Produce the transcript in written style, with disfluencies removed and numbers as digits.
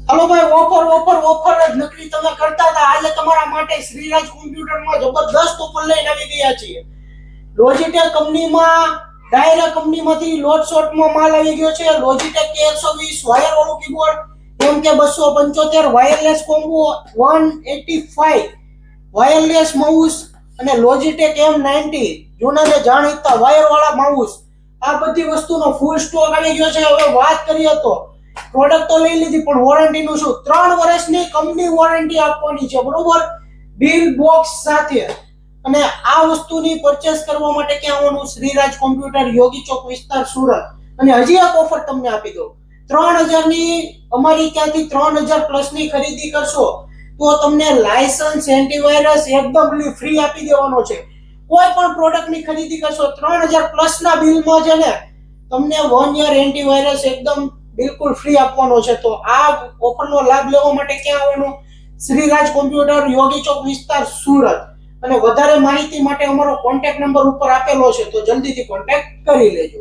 Hello ભાઈ, offer જ નકરી તમે કરતા હતા. આજે તમારા માટે શ્રીરાજ કોમ્પ્યુટરમાં જબરદસ્ત ઓફર લઈને આવી ગયા છીએ. લોજીટેક કંપનીમાં ડાયરેક્ટ કંપનીમાંથી લોટ શોટમાં માલ આવી ગયો છે. લોજીટેક K120 વાયર વાળું keyboard, MK275 wireless combo, 185 wireless mouse અને લોજીટેક M90 જૂનાને જાણીતા વાયર વાળા માઉસ. આ બધી વસ્તુનો ફૂલ સ્ટોક આવી ગયો છે. હવે વાત કરીએ તો પ્રોડક્ટ તો લઈ લીધી, પણ વોરંટી નું શું? 3 વર્ષની કંપની વોરંટી આપવાની છે, બરોબર, બિલ બોક્સ સાથે. અને આ વસ્તુની પરચેસ કરવા માટે ક્યાં આવવાનું? શ્રીરાજ કોમ્પ્યુટર, યોગી ચોક વિસ્તાર, સુરત. અને હજી એક ઓફર તમને આપી દઉં, 3000 ની અમારી ત્યાંથી 3000 પ્લસ ની ખરીદી કરશો તો તમને લાયસન્સ, એન્ટીવાયરસ એકદમ ફ્રી આપી દેવાનો છે. કોઈ પણ પ્રોડક્ટ ની ખરીદી કરશો 3000 પ્લસ ના બિલમાં છે ને તમને 1 યર એન્ટીવાયરસ એકદમ બિલકુલ ફ્રી આપવાનો છે. તો આ ઓફરનો લાભ લેવા માટે ક્યાં આવવાનું? શ્રીરાજ કોમ્પ્યુટર, યોગી ચોક વિસ્તાર, સુરત. અને વધારે માહિતી માટે અમારો કોન્ટેક્ટ નંબર ઉપર આપેલો છે, તો જલ્દીથી કોન્ટેક્ટ કરી લેજો.